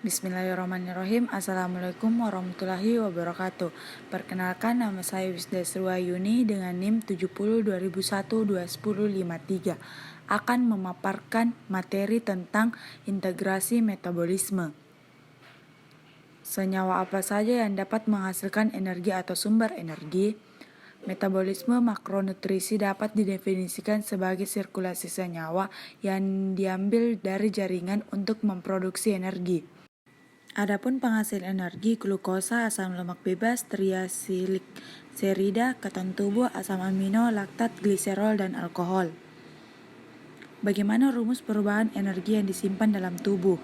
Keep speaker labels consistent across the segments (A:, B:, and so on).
A: Bismillahirrahmanirrahim. Assalamualaikum warahmatullahi wabarakatuh. Perkenalkan, nama saya Wisda Sriwayuni dengan NIM 7020121053 akan memaparkan materi tentang integrasi metabolisme. Senyawa apa saja yang dapat menghasilkan energi atau sumber energi? Metabolisme makronutrisi dapat didefinisikan sebagai sirkulasi senyawa yang diambil dari jaringan untuk memproduksi energi. Adapun penghasil energi, glukosa, asam lemak bebas, triasilglikserida, keton tubuh, asam amino, laktat, gliserol, dan alkohol. Bagaimana rumus perubahan energi yang disimpan dalam tubuh?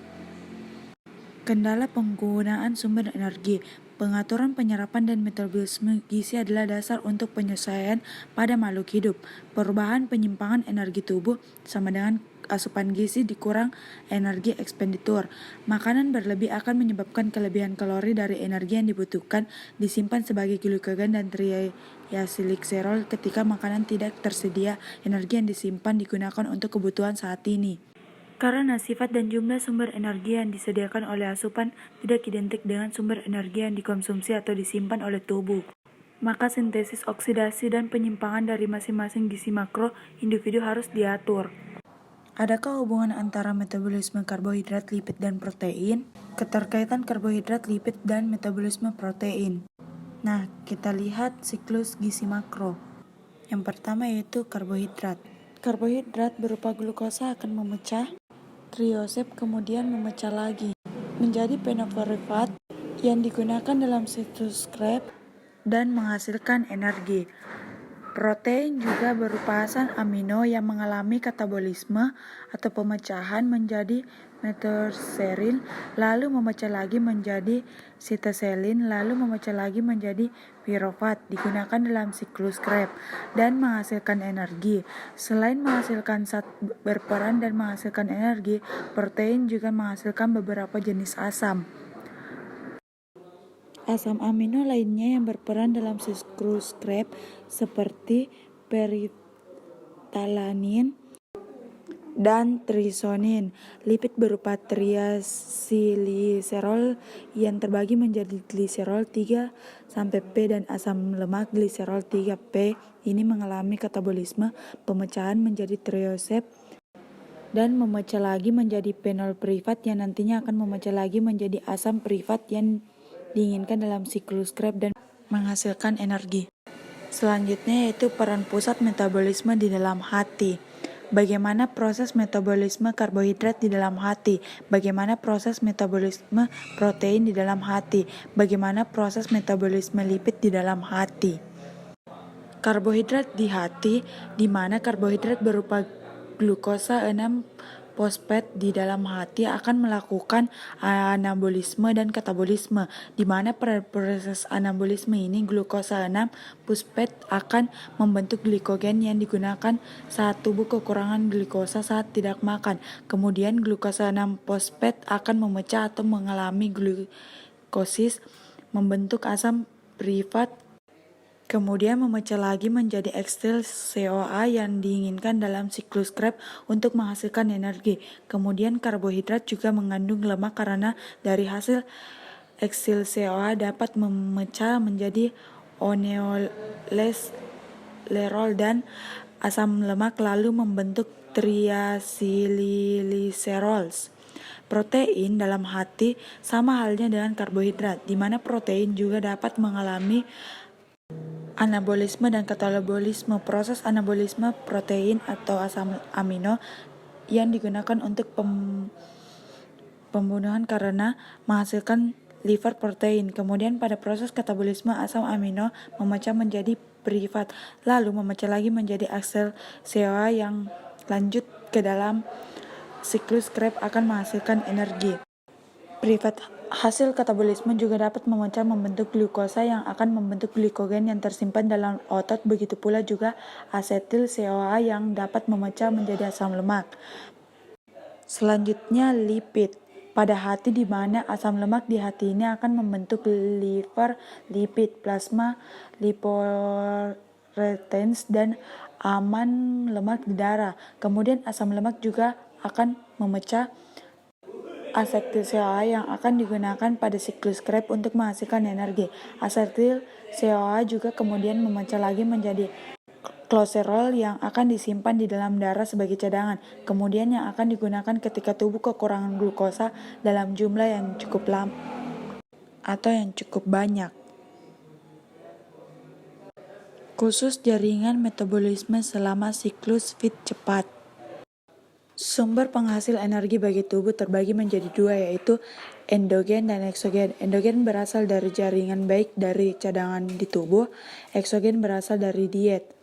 A: Kendala penggunaan sumber energi. Pengaturan penyerapan dan metabolisme gizi adalah dasar untuk penyesuaian pada makhluk hidup. Perubahan penyimpangan energi tubuh sama dengan asupan gizi dikurang energi ekspenditur. Makanan berlebih akan menyebabkan kelebihan kalori dari energi yang dibutuhkan disimpan sebagai glukagon dan triacylglycerol. Ketika makanan tidak tersedia, energi yang disimpan digunakan untuk kebutuhan saat ini. Karena sifat dan jumlah sumber energi yang disediakan oleh asupan tidak identik dengan sumber energi yang dikonsumsi atau disimpan oleh tubuh, maka sintesis, oksidasi, dan penyimpangan dari masing-masing gizi makro individu harus diatur. Adakah hubungan antara metabolisme karbohidrat, lipid, dan protein? Keterkaitan karbohidrat, lipid, dan metabolisme protein. Nah, kita lihat siklus gizi makro. Yang pertama yaitu karbohidrat. Karbohidrat berupa glukosa akan memecah triosep, kemudian memecah lagi menjadi penofosfat yang digunakan dalam siklus Krebs dan menghasilkan energi. Protein juga berupa asam amino yang mengalami katabolisme atau pemecahan menjadi methionine, lalu memecah lagi menjadi sitosilin, lalu memecah lagi menjadi pirofat, digunakan dalam siklus Krebs dan menghasilkan energi. Selain menghasilkan zat berperan dan menghasilkan energi, protein juga menghasilkan beberapa jenis asam. Asam amino lainnya yang berperan dalam siklus Krebs seperti periphtalamin dan trisonin. Lipid berupa triacylglycerol yang terbagi menjadi gliserol 3-P dan asam lemak gliserol 3P ini mengalami katabolisme, pemecahan menjadi triosep dan memecah lagi menjadi fenol privat yang nantinya akan memecah lagi menjadi asam privat yang diinginkan dalam siklus Krebs dan menghasilkan energi. Selanjutnya yaitu peran pusat metabolisme di dalam hati. Bagaimana proses metabolisme karbohidrat di dalam hati? Bagaimana proses metabolisme protein di dalam hati? Bagaimana proses metabolisme lipid di dalam hati? Karbohidrat di hati, di mana karbohidrat berupa glukosa 6-fosfat di dalam hati akan melakukan anabolisme dan katabolisme, di mana pada proses anabolisme ini glukosa 6-fosfat akan membentuk glikogen yang digunakan saat tubuh kekurangan glukosa saat tidak makan. Kemudian glukosa 6-fosfat akan memecah atau mengalami glukosis, membentuk asam privat, kemudian memecah lagi menjadi eksil CoA yang diinginkan dalam siklus Krebs untuk menghasilkan energi. Kemudian karbohidrat juga mengandung lemak karena dari hasil eksil CoA dapat memecah menjadi oneolesterol dan asam lemak lalu membentuk triacylglycerol. Protein dalam hati sama halnya dengan karbohidrat, di mana protein juga dapat mengalami anabolisme dan katabolisme. Proses anabolisme protein atau asam amino yang digunakan untuk pembunuhan karena menghasilkan liver protein. Kemudian pada proses katabolisme asam amino memecah menjadi privat, lalu memecah lagi menjadi aksel CoA yang lanjut ke dalam siklus Krebs akan menghasilkan energi. Privat hasil katabolisme juga dapat memecah membentuk glukosa yang akan membentuk glikogen yang tersimpan dalam otot. Begitu pula juga asetil CoA yang dapat memecah menjadi asam lemak. Selanjutnya lipid pada hati, di mana asam lemak di hati ini akan membentuk liver lipid, plasma lipoproteins dan aman lemak di darah. Kemudian asam lemak juga akan memecah Asetil CoA yang akan digunakan pada siklus Krebs untuk menghasilkan energi. Asetil CoA juga kemudian memecah lagi menjadi glycerol yang akan disimpan di dalam darah sebagai cadangan, kemudian yang akan digunakan ketika tubuh kekurangan glukosa dalam jumlah yang cukup lama atau yang cukup banyak. Khusus jaringan metabolisme selama siklus feed cepat. Sumber penghasil energi bagi tubuh terbagi menjadi dua, yaitu endogen dan eksogen. Endogen berasal dari jaringan baik dari cadangan di tubuh, eksogen berasal dari diet.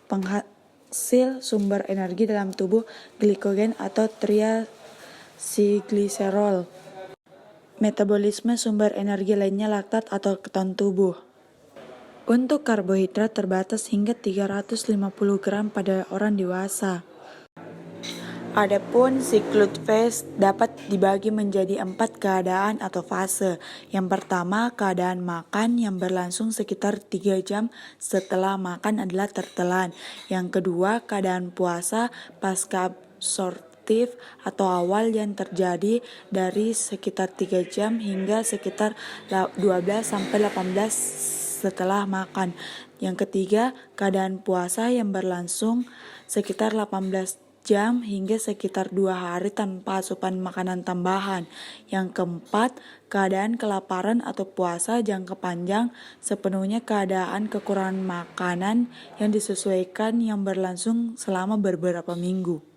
A: Penghasil sumber energi dalam tubuh glikogen atau triacylglycerol. Metabolisme sumber energi lainnya laktat atau keton tubuh. Untuk karbohidrat terbatas hingga 350 gram pada orang dewasa. Adapun siklus phase dapat dibagi menjadi 4 keadaan atau fase. Yang pertama, keadaan makan yang berlangsung sekitar 3 jam setelah makan adalah tertelan. Yang kedua, keadaan puasa pasca absorptif atau awal yang terjadi dari sekitar 3 jam hingga sekitar 12-18 setelah makan. Yang ketiga, keadaan puasa yang berlangsung sekitar 18 jam hingga sekitar 2 hari tanpa asupan makanan tambahan. Yang keempat, keadaan kelaparan atau puasa jangka panjang sepenuhnya keadaan kekurangan makanan yang disesuaikan yang berlangsung selama beberapa minggu.